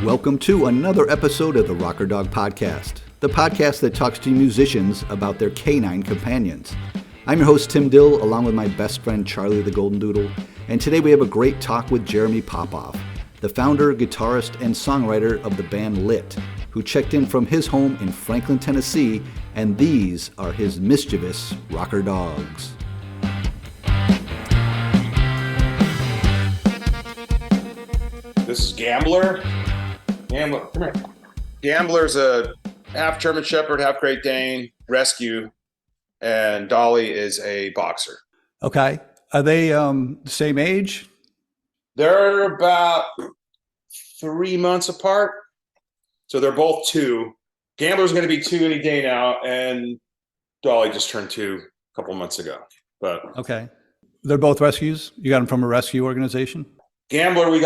Welcome to another episode of the Rocker Dog Podcast, the podcast that talks to musicians about their canine companions. I'm your host, Tim Dill, along with my best friend, Charlie the Golden Doodle, and today we have a great talk with Jeremy Popoff, the founder, guitarist, and songwriter of the band Lit, who checked in from his home in Franklin, Tennessee, and these are his mischievous rocker dogs. This is Gambler. Gambler, come here. Gambler's a half German Shepherd, half Great Dane, rescue, and Dolly is a boxer. Okay. Are they the same age? They're about 3 months apart. So they're both 2. Gambler's going to be 2 any day now, and Dolly just turned 2 a couple months ago. But okay. They're both rescues? You got them from a rescue organization? Gambler, we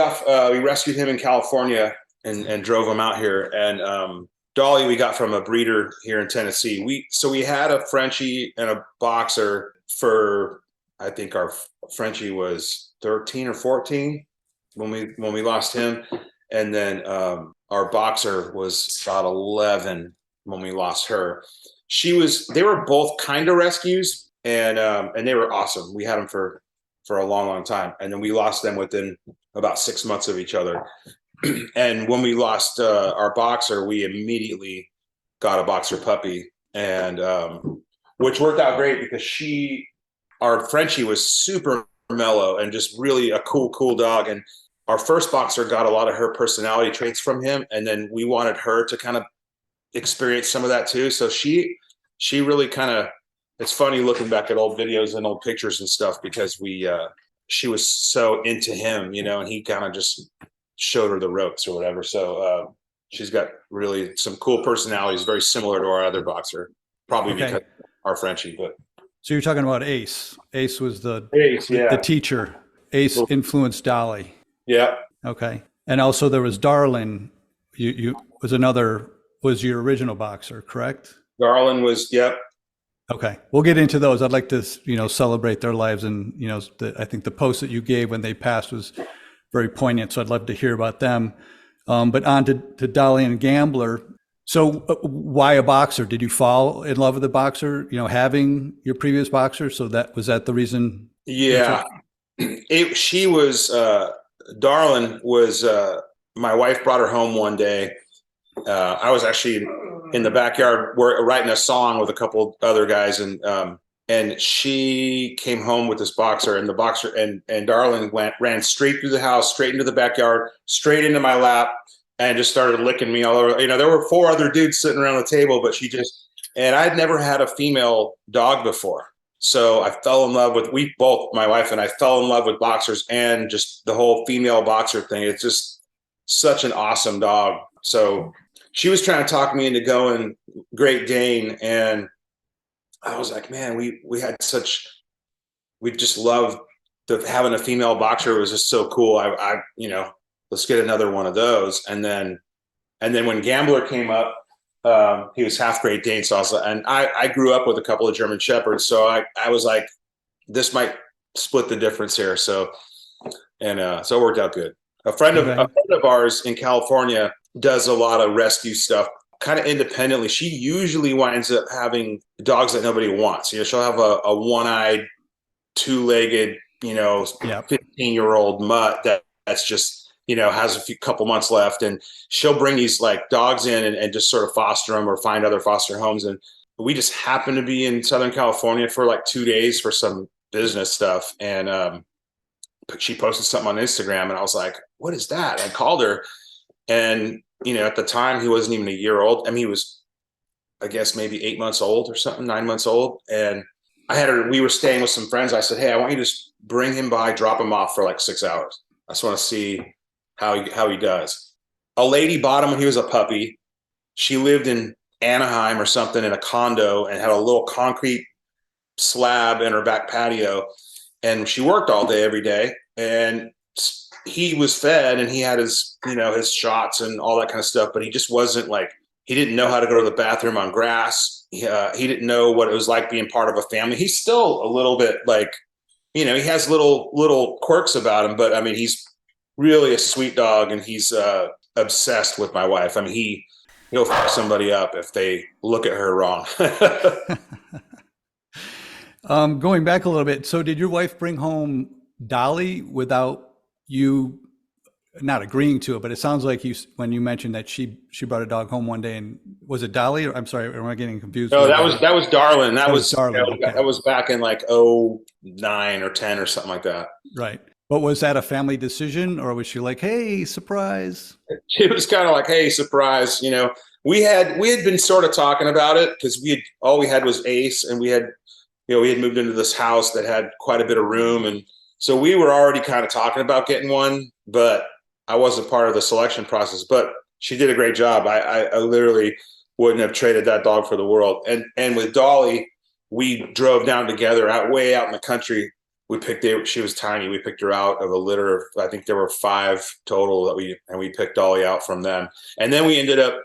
rescued him in California and drove him out here. And Dolly, we got from a breeder here in Tennessee. We had a Frenchie and a boxer for, I think our Frenchie was 13 or 14 when we lost him. And then our boxer was about 11 when we lost her. They were both kind of rescues, and they were awesome. We had them for a long, long time. And then we lost them within about 6 months of each other. And when we lost our boxer, we immediately got a boxer puppy, and which worked out great because our Frenchie was super mellow and just really a cool dog. And our first boxer got a lot of her personality traits from him. And then we wanted her to kind of experience some of that too. So she really kind of, it's funny looking back at old videos and old pictures and stuff, because she was so into him, and he kind of just showed her the ropes or whatever. So she's got really some cool personalities, very similar to our other boxer, probably because our Frenchie. But so you're talking about Ace. Ace was the teacher. Ace influenced Dolly. Yeah. Okay. And also there was Darlin. You was your original boxer, correct? Darlin was, yep. Okay. We'll get into those. I'd like to, celebrate their lives. And, I think the post that you gave when they passed was very poignant. So I'd love to hear about them. But on to Dolly and Gambler. So why a boxer? Did you fall in love with the boxer, having your previous boxer? So was that the reason? Yeah. Darlin was, my wife brought her home one day. I was actually in the backyard writing a song with a couple other guys, and she came home with this boxer, and the boxer and Darlin ran straight through the house, straight into the backyard, straight into my lap, and just started licking me all over. There were 4 other dudes sitting around the table, but and I'd never had a female dog before. So I fell in love with, my wife and I fell in love with boxers and just the whole female boxer thing. It's just such an awesome dog. So she was trying to talk me into going Great Dane. And I was like, man, we just loved having a female boxer. It was just so cool. Let's get another one of those. And then when Gambler came up, he was half Great Dane. So I grew up with a couple of German Shepherds. So I was like, this might split the difference here. So it worked out good. A friend of ours in California does a lot of rescue stuff kind of independently. She usually winds up having dogs that nobody wants. She'll have a one-eyed, 2-legged, 15-year-old mutt that's just, has a couple months left, and she'll bring these like dogs in and just sort of foster them or find other foster homes. And we just happened to be in Southern California for like 2 days for some business stuff. And she posted something on Instagram, and I was like, what is that? I called her, and, at the time he wasn't even a year old. I mean, he was, I guess, maybe 8 months old or something, 9 months old. And we were staying with some friends. I said, hey, I want you to just bring him by, drop him off for like 6 hours. I just want to see how he does. A lady bought him when he was a puppy. She lived in Anaheim or something in a condo and had a little concrete slab in her back patio. And she worked all day, every day. And he was fed and he had his, his shots and all that kind of stuff. But he just wasn't he didn't know how to go to the bathroom on grass. He didn't know what it was like being part of a family. He's still a little bit he has little quirks about him. But I mean, he's really a sweet dog, and he's a obsessed with my wife. I mean, he'll fuck somebody up if they look at her wrong. Going back a little bit, so did your wife bring home Dolly without you not agreeing to it? But it sounds like when you mentioned that she brought a dog home one day, and was it Dolly? Or I'm sorry, am I getting confused? No, that was Darlin. That was Darlin. Okay. That was back in like 09 or 10 or something like that. Right. But was that a family decision, or was she like, "Hey, surprise"? It was kind of like, "Hey, surprise!" We had been sort of talking about it because all we had was Ace, and we had moved into this house that had quite a bit of room, and so we were already kind of talking about getting one, but I wasn't part of the selection process. But she did a great job. I literally wouldn't have traded that dog for the world. And with Dolly, we drove down together way out in the country. She was tiny. We picked her out of a litter of, I think there were 5 total we picked Dolly out from them. And then we ended up,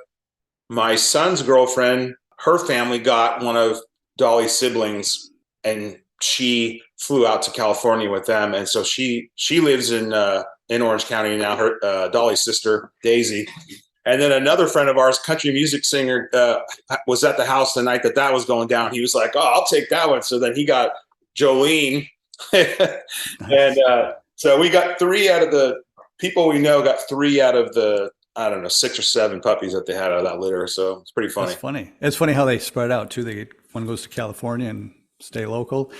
my son's girlfriend, her family got one of Dolly's siblings, and she flew out to California with them. And so she lives in Orange County now, her Dolly's sister, Daisy. And then another friend of ours, country music singer, was at the house the night that was going down. He was like, "Oh, I'll take that one." So then he got Jolene. And so we got 3 out of the people we know, got 3 out of the, I don't know, 6 or 7 puppies that they had out of that litter. So it's pretty funny. That's funny. It's funny how they spread out too. One goes to California and stay local.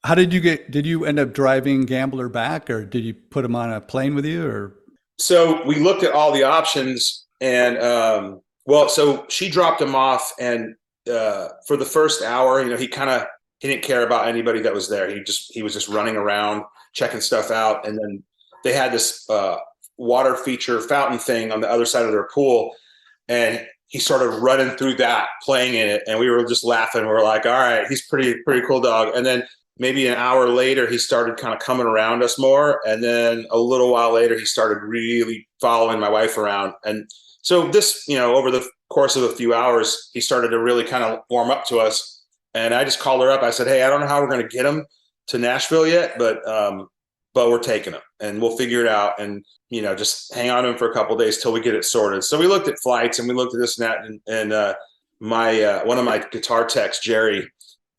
How did you end up driving Gambler back, or did you put him on a plane with you, or? So we looked at all the options, and so she dropped him off, and for the first hour, he didn't care about anybody that was there. He was just running around checking stuff out, and then they had this water feature fountain thing on the other side of their pool, and he started running through that, playing in it, and we were just laughing. We were like, "All right, he's pretty cool dog." And then maybe an hour later, he started kind of coming around us more. And then a little while later, he started really following my wife around. And so this, over the course of a few hours, he started to really kind of warm up to us. And I just called her up. I said, "Hey, I don't know how we're going to get him to Nashville yet, but we're taking him, and we'll figure it out. And, just hang on to him for a couple of days till we get it sorted." So we looked at flights, and we looked at this and that. And my one of my guitar techs, Jerry,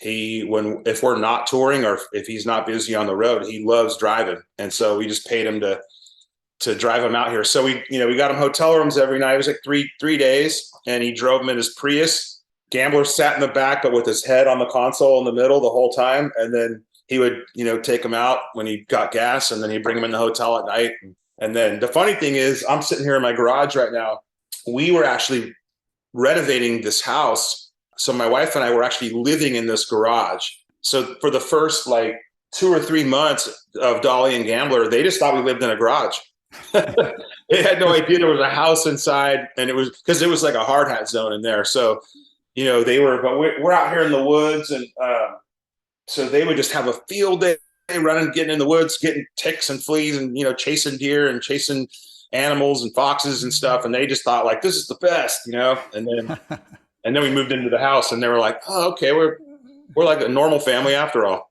if we're not touring or if he's not busy on the road, he loves driving. And so we just paid him to drive him out here. So we got him hotel rooms every night. It was like three days, and he drove him in his Prius. Gambler sat in the back, but with his head on the console in the middle the whole time. And then he would, take him out when he got gas, and then he'd bring him in the hotel at night. And then the funny thing is, I'm sitting here in my garage right now. We were actually renovating this house. So my wife and I were actually living in this garage. So for the first 2 or 3 months of Dolly and Gambler, they just thought we lived in a garage. They had no idea there was a house inside, and it was because it was like a hard hat zone in there. So, we're out here in the woods, and so they would just have a field day running, getting in the woods, getting ticks and fleas, and chasing deer and chasing animals and foxes and stuff. And they just thought this is the best, And then we moved into the house, and they were like, "Oh, okay, we're like a normal family after all."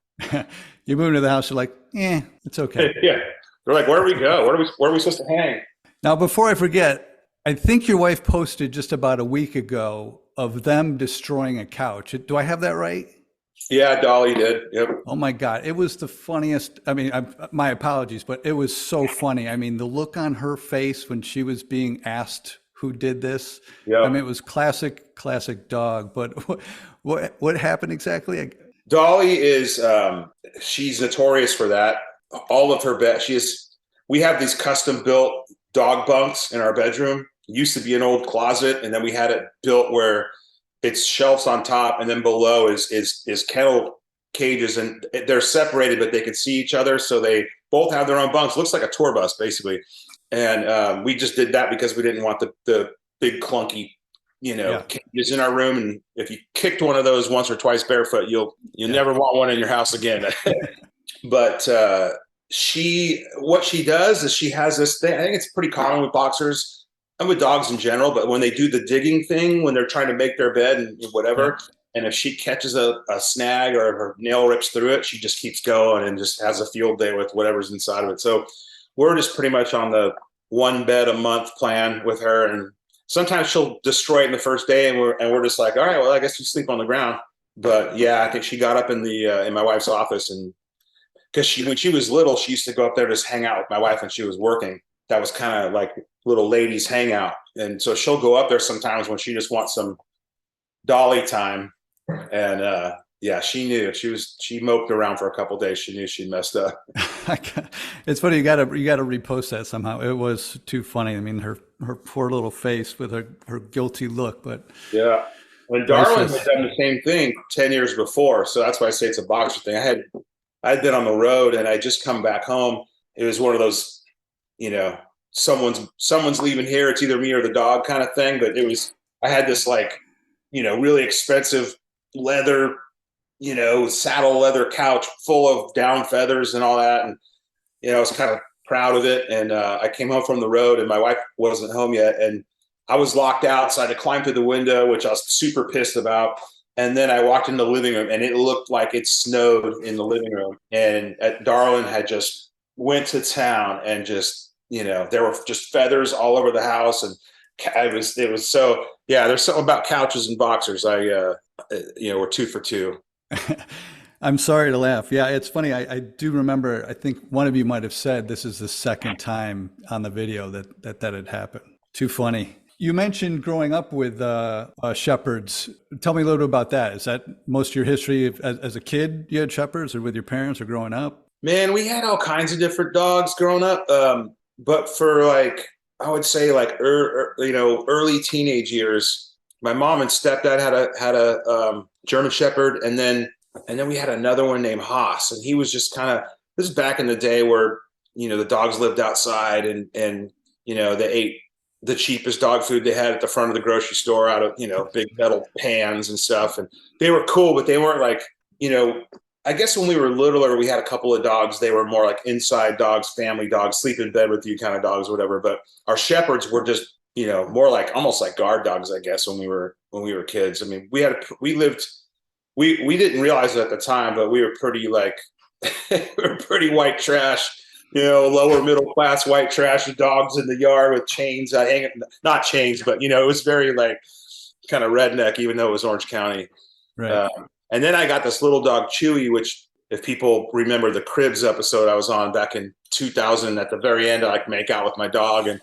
You move into the house, you're like, it's okay. Yeah. They're like, "Where do we go? Where are we supposed to hang?" Now, before I forget, I think your wife posted just about a week ago of them destroying a couch. Do I have that right? Yeah, Dolly did. Yep. Oh my God. It was the funniest. I mean, my apologies, but it was so funny. I mean, the look on her face when she was being asked who did this. Yep. I mean, it was classic dog, but what happened exactly? Dolly is, she's notorious for that. All of her we have these custom built dog bunks in our bedroom. It used to be an old closet, and then we had it built where it's shelves on top, and then below is kennel cages, and they're separated, but they can see each other. So they both have their own bunks. Looks like a tour bus, basically. And we just did that because we didn't want the big clunky, cages in our room. And if you kicked one of those once or twice barefoot, you'll never want one in your house again. But what she does is she has this thing. I think it's pretty common with boxers and with dogs in general, but when they do the digging thing, when they're trying to make their bed and whatever, and if she catches a snag or her nail rips through it, she just keeps going and just has a field day with whatever's inside of it. So we're just pretty much on the one bed a month plan with her, and sometimes she'll destroy it in the first day, and we're just like, all right, well, I guess you sleep on the ground. But yeah, I think she got up in my wife's office, and because when she was little, she used to go up there just hang out with my wife when she was working. That was kind of like little ladies hangout, and so she'll go up there sometimes when she just wants some Dolly time. And yeah, she knew she moped around for a couple of days. She knew she messed up. It's funny. You gotta repost that somehow. It was too funny. I mean, her poor little face with her guilty look, but Yeah. And Darlin had done the same thing 10 years before. So that's why I say it's a boxer thing. I'd been on the road and I just come back home. It was one of those, someone's leaving here. It's either me or the dog kind of thing. But I had this like, really expensive leather, saddle leather couch full of down feathers and all that. And, I was kind of proud of it. And I came home from the road and my wife wasn't home yet. And I was locked out, so I had to climb through the window, which I was super pissed about. And then I walked in the living room, and it looked like it snowed in the living room. And Darlin had just went to town, and just there were just feathers all over the house, and it was so yeah. There's something about couches and boxers. We're 2 for 2. I'm sorry to laugh. Yeah, it's funny. I do remember. I think one of you might have said this is the second time on the video that had happened. Too funny. You mentioned growing up with shepherds. Tell me a little bit about that. Is that most of your history as a kid? You had shepherds, or with your parents, or growing up? Man, we had all kinds of different dogs growing up. But for I would say early teenage years, my mom and stepdad had a German Shepherd, and then we had another one named Haas, and he was just this is back in the day where the dogs lived outside, and they ate the cheapest dog food they had at the front of the grocery store out of, big metal pans and stuff. And they were cool, but they weren't like, I guess when we were littler, we had a couple of dogs. They were more like inside dogs, family dogs, sleep in bed with you kind of dogs, whatever. But our shepherds were just, more like almost like guard dogs, I guess, when we were kids. I mean, we didn't realize it at the time, but we were pretty we were pretty white trash. Lower middle class white trash dogs in the yard with chains hanging, not chains, but it was very kind of redneck, even though it was Orange County. Right. And then I got this little dog, Chewy, which if people remember the Cribs episode I was on back in 2000, at the very end, I make out with my dog, and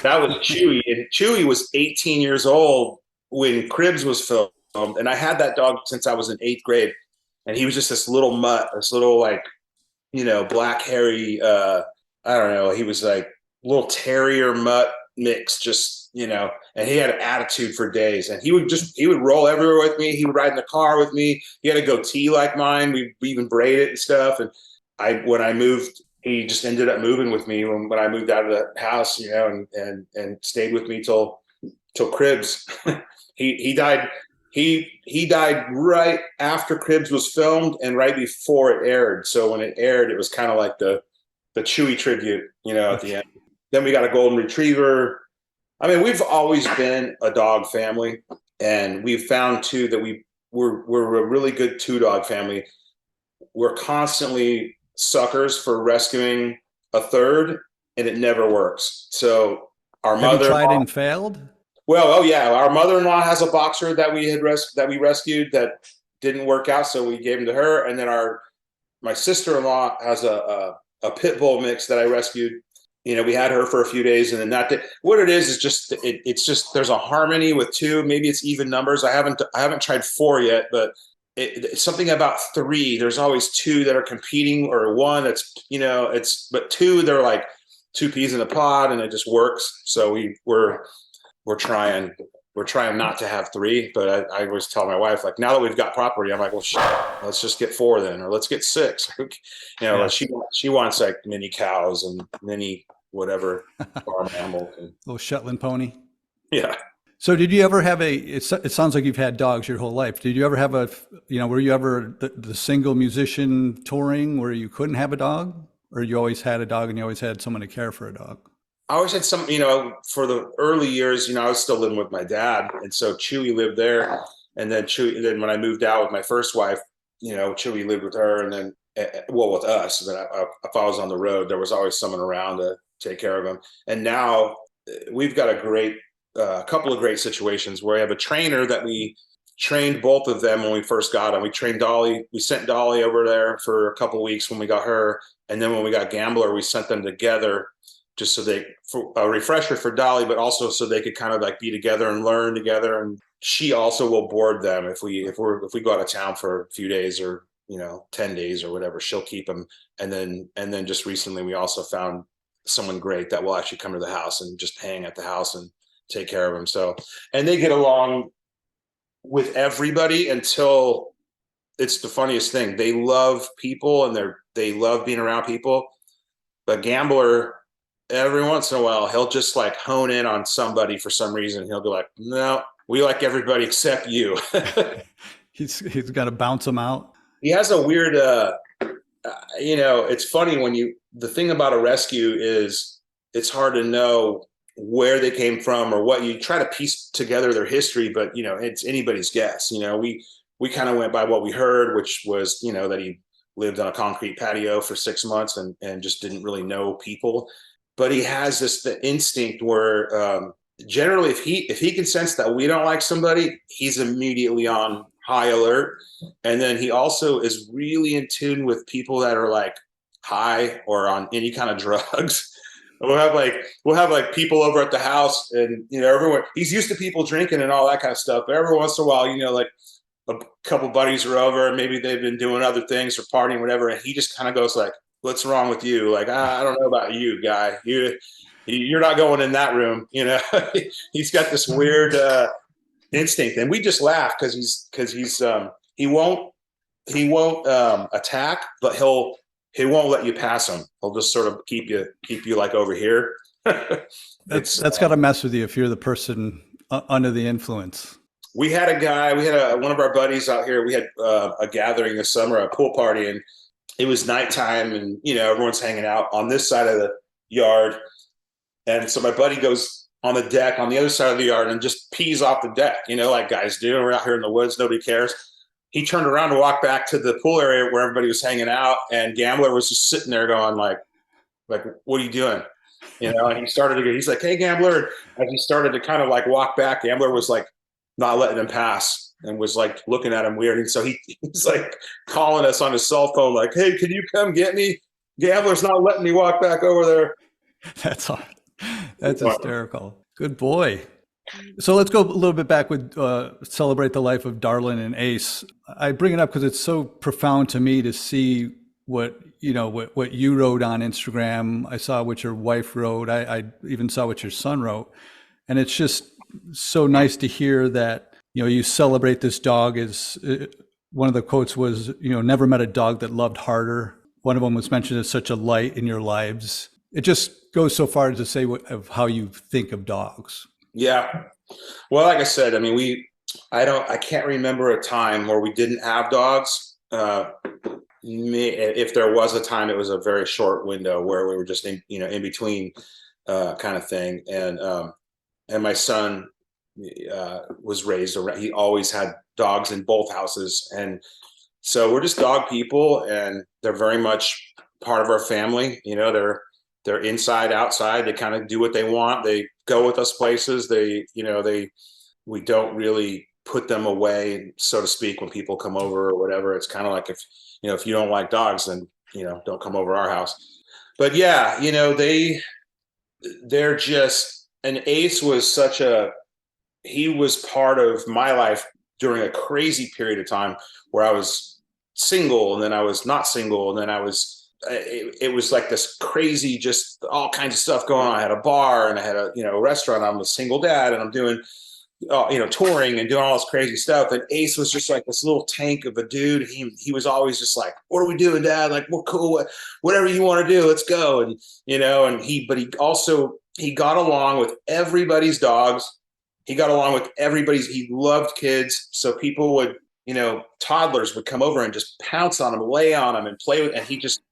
that was Chewy. And Chewy was 18 years old when Cribs was filmed, and I had that dog since I was in 8th grade, and he was just this little mutt, this little black hairy, I don't know. He was like little terrier mutt mix, just, and he had an attitude for days, and he would roll everywhere with me. He would ride in the car with me. He had a goatee like mine. We even braid it and stuff. And when I moved, he just ended up moving with me when I moved out of the house, and stayed with me till Cribs. He died. He died right after Cribs was filmed and right before it aired. So when it aired, it was kind of like the Chewy tribute, at the end. Then we got a golden retriever. I mean, we've always been a dog family, and we've found too that we're a really good 2-dog family. We're constantly suckers for rescuing a third, and it never works. So our mother Have you tried and failed? Well, oh yeah, our mother-in-law has a boxer that we rescued that didn't work out, so we gave him to her. And then my sister-in-law has a pit bull mix that I rescued. We had her for a few days, and then that day, what it is just it's just there's a harmony with 2. Maybe it's even numbers. I haven't tried 4 yet, but it's something about 3. There's always 2 that are competing, or 1 that's but 2 they're like 2 peas in a pod, and it just works. So we're trying not to have 3, but I always tell my wife, now that we've got property, I'm like, well, let's just get 4 then, or let's get 6. Yeah. She wants mini cows and mini whatever farm animals. Little Shetland pony. Yeah. So did you ever have it sounds like you've had dogs your whole life. Did you ever have were you ever the single musician touring where you couldn't have a dog, or you always had a dog and you always had someone to care for a dog? I always had some, for the early years, I was still living with my dad. And so Chewy lived there. And then when I moved out with my first wife, Chewy lived with her, and then, with us. But if I was on the road, there was always someone around take care of him. And now we've got a couple of great situations where we have a trainer that we trained both of them when we first got them. We trained Dolly. We sent Dolly over there for a couple of weeks when we got her. And then when we got Gambler, we sent them together just so for a refresher for Dolly, but also so they could kind of like be together and learn together. And she also will board them if we go out of town for a few days or 10 days or whatever, she'll keep them. And then just recently we also found someone great that will actually come to the house and just hang at the house and take care of them. So, and they get along with everybody until it's the funniest thing. They love people and they love being around people. But Gambler, every once in a while, he'll just like hone in on somebody for some reason. He'll be like, no, we like everybody except you. He's got to bounce them out. He has a weird, it's funny the thing about a rescue is it's hard to know where they came from or what. You try to piece together their history, but it's anybody's guess. We kind of went by what we heard, which was, that he lived on a concrete patio for 6 months and just didn't really know people. But he has the instinct where generally if he can sense that we don't like somebody, he's immediately on high alert. And then he also is really in tune with people that are like high or on any kind of drugs. We'll have like people over at the house and, everyone, he's used to people drinking and all that kind of stuff. But every once in a while, like a couple buddies are over and maybe they've been doing other things or partying, whatever. And he just kind of goes like, what's wrong with you? Like, I don't know about you, guy. You're not going in that room. He's got this weird instinct, and we just laugh because he won't attack, but he won't let you pass him. He'll just sort of keep you like over here. That's got to mess with you if you're the person under the influence. We had one of our buddies out here. We had a gathering this summer, a pool party, and it was nighttime and, everyone's hanging out on this side of the yard. And so my buddy goes on the deck on the other side of the yard and just pees off the deck, like guys do. We're out here in the woods. Nobody cares. He turned around to walk back to the pool area where everybody was hanging out. And Gambler was just sitting there going like, what are you doing? And he's like, hey, Gambler. As he started to kind of like walk back, Gambler was like not letting him pass and was like looking at him weird. And so he's like calling us on his cell phone, like, hey, can you come get me? Gambler's not letting me walk back over there. That's hysterical. Good boy. So let's go a little bit back with celebrate the life of Darlin and Ace. I bring it up because it's so profound to me to see what you wrote on Instagram. I saw what your wife wrote. I even saw what your son wrote. And it's just so nice to hear that, you celebrate this dog. Is one of the quotes was, never met a dog that loved harder. One of them was mentioned as such a light in your lives. It just goes so far as to say of how you think of dogs. Yeah. Well, like I said, I mean, I can't remember a time where we didn't have dogs. If there was a time, it was a very short window where we were just in between kind of thing. And my son was raised around, he always had dogs in both houses. And so we're just dog people, and they're very much part of our family. They're inside, outside. They kind of do what they want. They go with us places. We don't really put them away, so to speak, when people come over or whatever. It's kind of like if you don't like dogs, then, don't come over our house. But yeah, they're just, and Ace was he was part of my life during a crazy period of time where I was single and then I was not single. And then it was like this crazy, just all kinds of stuff going on. I had a bar and I had a restaurant. I'm a single dad and I'm doing, touring and doing all this crazy stuff. And Ace was just like this little tank of a dude. He was always just like, what are we doing, Dad? Like, we're cool. Whatever you want to do, let's go. And, he got along with everybody's dogs. He got along with everybody's, he loved kids. So people would, toddlers would come over and just pounce on him, lay on him and play with, and he just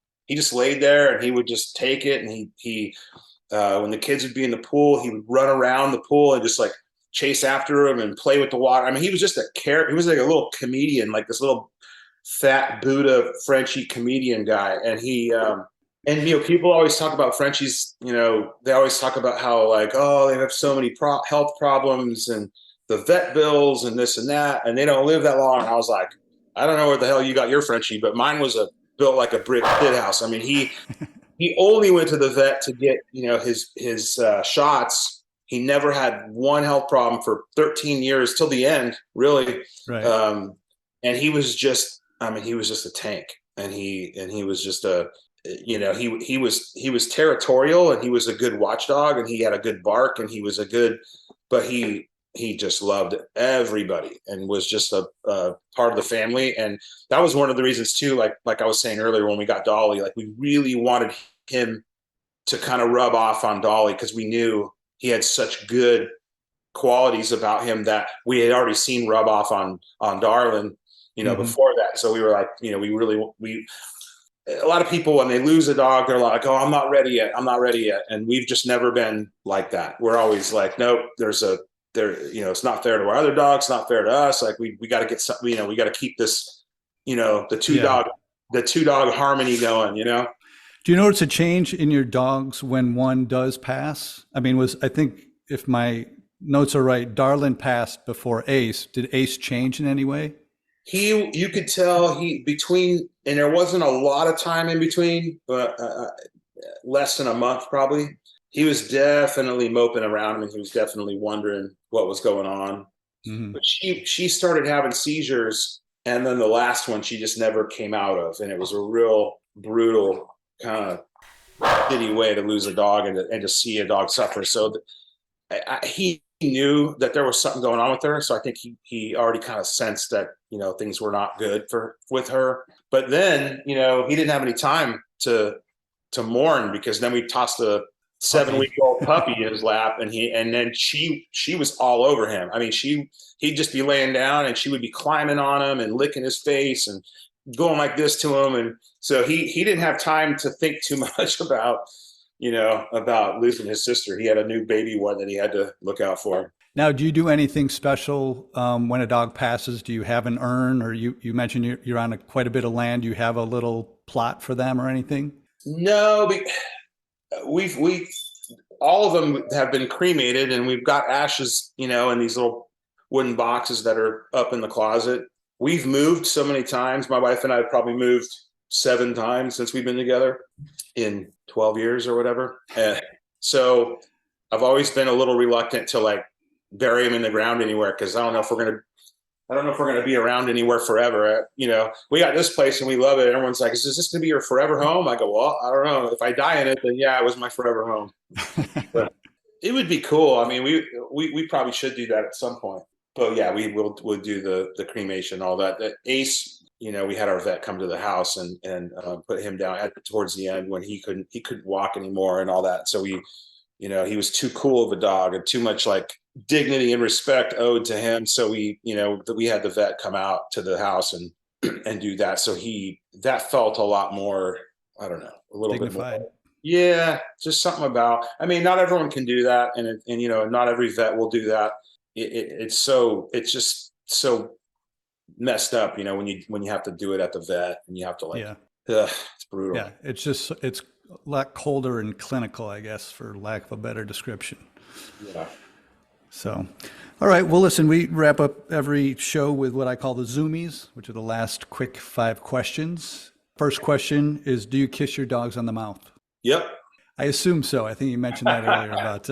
laid there and he would just take it. And he when the kids would be in the pool, he would run around the pool and just like chase after him and play with the water. I mean, he was just he was like a little comedian, like this little fat Buddha Frenchy comedian guy. And And, people always talk about Frenchies, they always talk about how like, oh, they have so many health problems and the vet bills and this and that, and they don't live that long. And I was like, I don't know where the hell you got your Frenchie, but mine was built like a brick shit house. I mean, he only went to the vet to get, his shots. He never had one health problem for 13 years till the end, really. Right. And he was just, he was just a tank, and he was just he was territorial, and he was a good watchdog, and he had a good bark, and he was but he just loved everybody and was just a part of the family. And that was one of the reasons too, like I was saying earlier, when we got Dolly, like we really wanted him to kind of rub off on Dolly, because we knew he had such good qualities about him that we had already seen rub off on Darlin, before that. So we were like, a lot of people, when they lose a dog, they're like, oh, I'm not ready yet. And we've just never been like that. We're always like, nope, it's not fair to our other dogs, not fair to us. Like we got to get some, we got to keep this, the two dog harmony going, Do you notice a change in your dogs when one does pass? I mean, I think if my notes are right, Darlin passed before Ace. Did Ace change in any way? You could tell and there wasn't a lot of time in between, but less than a month probably. He was definitely moping around him, and he was definitely wondering what was going on. Mm-hmm. But she started having seizures, and then the last one she just never came out of, and it was a real brutal kind of shitty way to lose a dog and to see a dog suffer. So he knew that there was something going on with her. So I think he already kind of sensed that, things were not good with her. But then, he didn't have any time to mourn, because then we tossed a 7-week-old puppy in his lap, and then she was all over him. I mean, he'd just be laying down, and she would be climbing on him and licking his face and going like this to him. And so he didn't have time to think too much about losing his sister. He had a new baby one that he had to look out for. Now, do you do anything special when a dog passes? Do you have an urn, or you mentioned you're on quite a bit of land? Do you have a little plot for them or anything? No, we've all of them have been cremated, and we've got ashes, in these little wooden boxes that are up in the closet. We've moved so many times. My wife and I have probably moved 7 times since we've been together in 12 years or whatever. So I've always been a little reluctant to like bury him in the ground anywhere, because I don't know if we're gonna be around anywhere forever. We got this place and we love it. Everyone's like, is this gonna be your forever home? I go, well, I don't know. If I die in it, then yeah, it was my forever home. But it would be cool. I mean, we probably should do that at some point. But yeah, we'll do the cremation, all that. Ace, we had our vet come to the house and put him down towards the end when he couldn't walk anymore and all that. So he was too cool of a dog and too much like dignity and respect owed to him. So we had the vet come out to the house and do that. So that felt a lot more, I don't know, a little dignified. Bit more. Yeah, just something about. I mean, not everyone can do that, and not every vet will do that. It's just so messed up, when you have to do it at the vet and you have to it's brutal. Yeah, it's a lot colder and clinical, I guess, for lack of a better description. Yeah. So, all right. Well, listen, we wrap up every show with what I call the Zoomies, which are the last quick 5 questions. First question is, do you kiss your dogs on the mouth? Yep. I assume so. I think you mentioned that earlier about,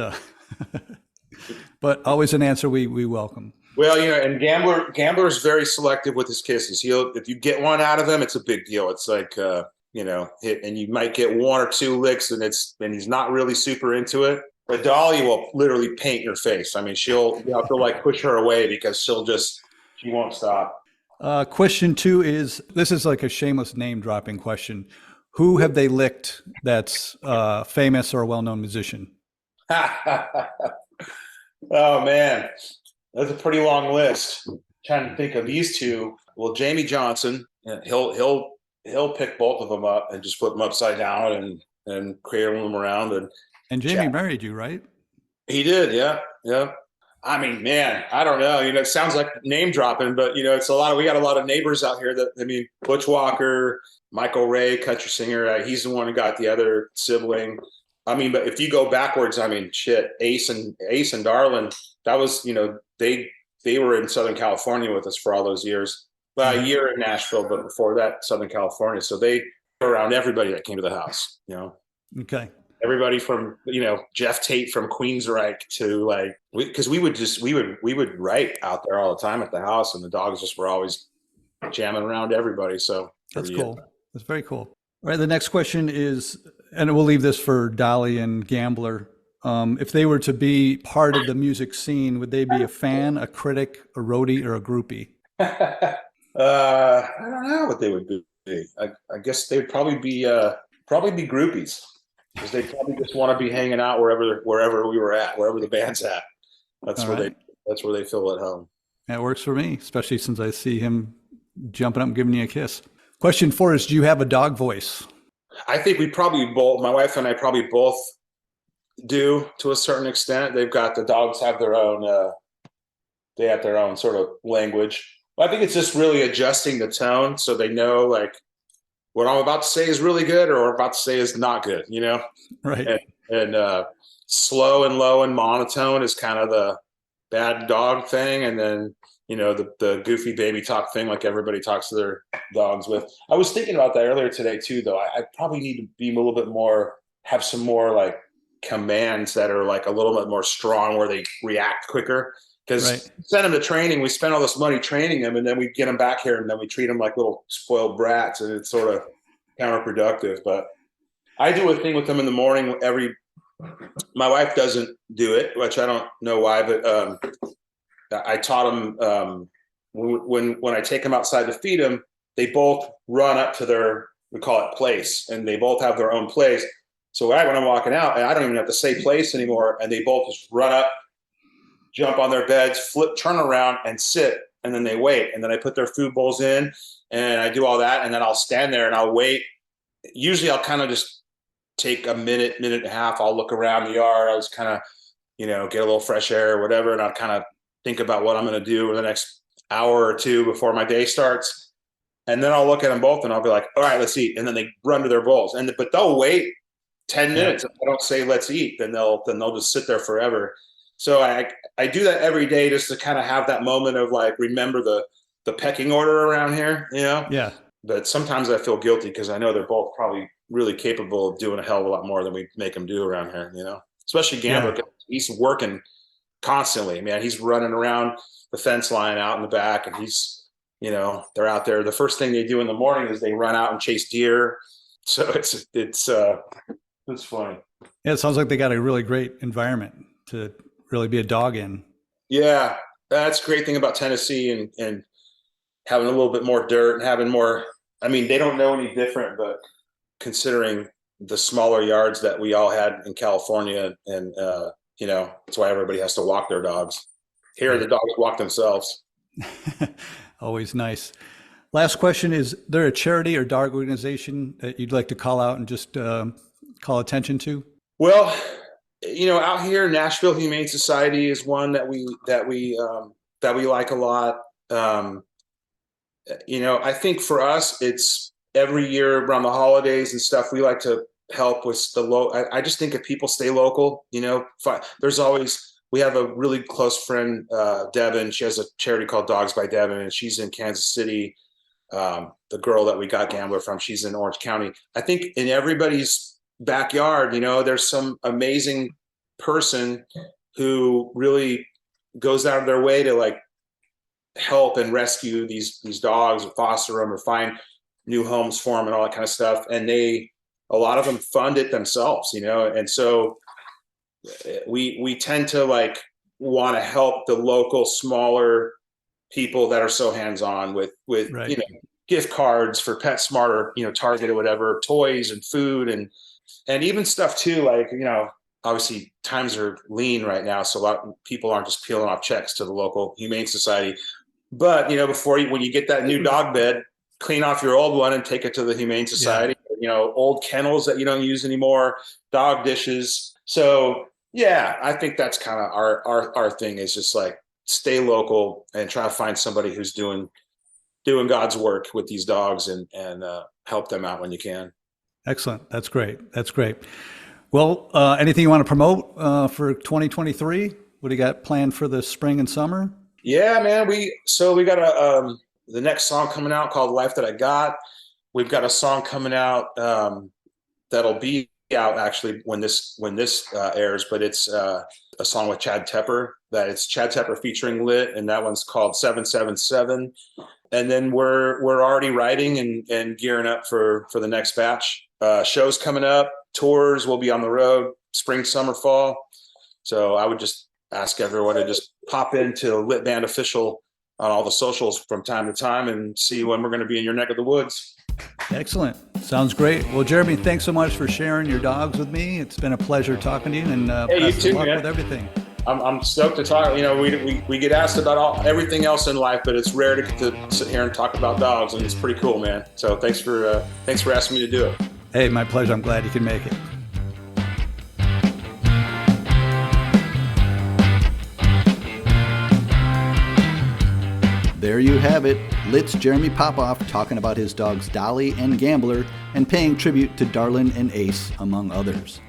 but always an answer we welcome. Well, and Gambler is very selective with his kisses. If you get one out of him, it's a big deal. It's like, and you might get 1 or 2 licks, and he's not really super into it. But Dolly will literally paint your face. I mean, you'll have to like push her away, because she won't stop. Question 2 is, this is like a shameless name dropping question. Who have they licked that's famous or a well-known musician? Oh man, that's a pretty long list. I'm trying to think of these 2. Well, Jamie Johnson, he'll pick both of them up and just put them upside down and cradle them around. And Jamie married you, right? He did, yeah. I mean, man, I don't know. You know, it sounds like name dropping, but you know, it's a lot of, we got a lot of neighbors out here that, I mean, Butch Walker, Michael Ray, country singer, he's the one who got the other sibling. I mean, but if you go backwards, I mean, shit, Ace and Darlin, that was, you know, they were in Southern California with us for all those years. Well, a year in Nashville, but before that, Southern California. So they were around everybody that came to the house, you know. Okay. Everybody from, you know, Jeff Tate from Queensryche to like, because we would write out there all the time at the house, and the dogs just were always jamming around everybody. So that's cool. That's very cool. All right. The next question is, and we'll leave this for Dolly and Gambler. If they were to be part of the music scene, would they be a fan, a critic, a roadie, or a groupie? I don't know what they would be. I guess they would probably be groupies, because they probably just want to be hanging out wherever we were at, wherever the band's at. That's where they feel at home. That works for me, especially since I see him jumping up and giving you a kiss. Question 4 is, do you have a dog voice? I think we probably both, my wife and I probably both do to a certain extent. The dogs have their own, they have their own sort of language. I think it's just really adjusting the tone so they know like what I'm about to say is really good or what I'm about to say is not good, you know? Right. And slow and low and monotone is kind of the bad dog thing. And then, you know, the goofy baby talk thing, like everybody talks to their dogs with. I was thinking about that earlier today too, though. I probably need to be a little bit more, have some more like commands that are like a little bit more strong where they react quicker. Because send them to training, we spend all this money training them, and then we get them back here, and then we treat them like little spoiled brats, and it's sort of counterproductive. But I do a thing with them in the morning. My wife doesn't do it, which I don't know why, but I taught them when I take them outside to feed them, they both run up to their, we call it place, and they both have their own place. So when I'm walking out, and I don't even have to say place anymore, and they both just run up, jump on their beds, turn around and sit, and then they wait. And then I put their food bowls in and I do all that. And then I'll stand there and I'll wait. Usually I'll kind of just take a minute and a half. I'll look around the yard. I'll just kind of, you know, get a little fresh air or whatever. And I'll kind of think about what I'm going to do over the next hour or two before my day starts. And then I'll look at them both and I'll be like, all right, let's eat. And then they run to their bowls. But they'll wait 10 minutes. If I don't say let's eat, then they'll just sit there forever. So I do that every day just to kind of have that moment of like, remember the pecking order around here, you know? Yeah. But sometimes I feel guilty because I know they're both probably really capable of doing a hell of a lot more than we make them do around here, you know? Especially Gambler. Yeah. He's working constantly, man. He's running around the fence line out in the back, and he's, you know, they're out there. The first thing they do in the morning is they run out and chase deer. So it's funny. Yeah, it sounds like they got a really great environment to really be a dog in. Yeah, that's a great thing about Tennessee and having a little bit more dirt and having more, I mean, they don't know any different, but considering the smaller yards that we all had in California, and you know, that's why everybody has to walk their dogs. Here, the dogs walk themselves. Always nice. Last question, is there a charity or dog organization that you'd like to call out and just call attention to? Well, you know, out here, Nashville Humane Society is one that we like a lot. You know, I think for us, it's every year around the holidays and stuff, we like to help with the I just think if people stay local, you know, we have a really close friend, Devin. She has a charity called Dogs by Devin, and she's in Kansas City. The girl that we got Gambler from, she's in Orange County. I think in everybody's backyard, you know, there's some amazing person who really goes out of their way to like help and rescue these dogs or foster them or find new homes for them and all that kind of stuff. And a lot of them fund it themselves, you know? And so we tend to like want to help the local smaller people that are so hands-on with right. You know, gift cards for PetSmart or, you know, Target or whatever, toys and food and even stuff too, like, you know, obviously times are lean right now, so a lot of people aren't just peeling off checks to the local Humane Society. But, you know, when you get that new dog bed, clean off your old one and take it to the Humane Society. Yeah. You know, old kennels that you don't use anymore, dog dishes. So, Yeah, I think that's kind of our thing is just like stay local and try to find somebody who's doing God's work with these dogs and help them out when you can. Excellent. That's great. That's great. Well, anything you want to promote for 2023? What do you got planned for the spring and summer? Yeah, man. We got the next song coming out called "Life That I Got." We've got a song coming out that'll be out actually when this airs, but it's a song with Chad Tepper. That it's Chad Tepper featuring Lit, and that one's called 777. And then we're already writing and gearing up for the next batch. Shows coming up, tours. We'll be on the road spring, summer, fall. So I would just ask everyone to just pop into Lit Band Official on all the socials from time to time and see when we're going to be in your neck of the woods. Excellent. Sounds great. Well, Jeremy, thanks so much for sharing your dogs with me. It's been a pleasure talking to you, and hey, best you too, of luck man. with everything. I'm stoked to talk. You know, we get asked about everything else in life, but it's rare to sit here and talk about dogs, and it's pretty cool, man. So thanks for asking me to do it. Hey, my pleasure. I'm glad you can make it. There you have it. Lit's Jeremy Popoff talking about his dogs Dolly and Gambler and paying tribute to Darlin and Ace, among others.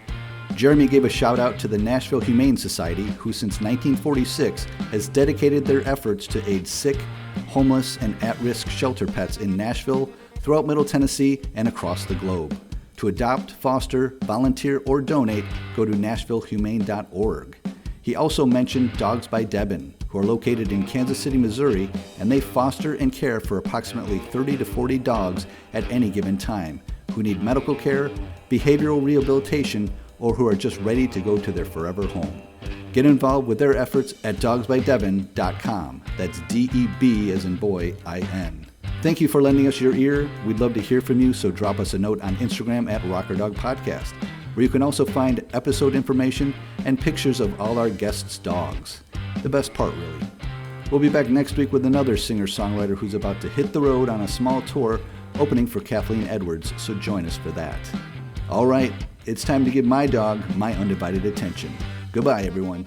Jeremy gave a shout out to the Nashville Humane Society, who since 1946 has dedicated their efforts to aid sick, homeless, and at-risk shelter pets in Nashville, throughout Middle Tennessee, and across the globe. To adopt, foster, volunteer, or donate, go to nashvillehumane.org. He also mentioned Dogs by Devin, who are located in Kansas City, Missouri, and they foster and care for approximately 30 to 40 dogs at any given time, who need medical care, behavioral rehabilitation, or who are just ready to go to their forever home. Get involved with their efforts at dogsbydevin.com. That's D-E-B as in boy, I-N. Thank you for lending us your ear. We'd love to hear from you, so drop us a note on Instagram at Rocker Dog Podcast, where you can also find episode information and pictures of all our guests' dogs. The best part, really. We'll be back next week with another singer-songwriter who's about to hit the road on a small tour opening for Kathleen Edwards, so join us for that. All right, it's time to give my dog my undivided attention. Goodbye, everyone.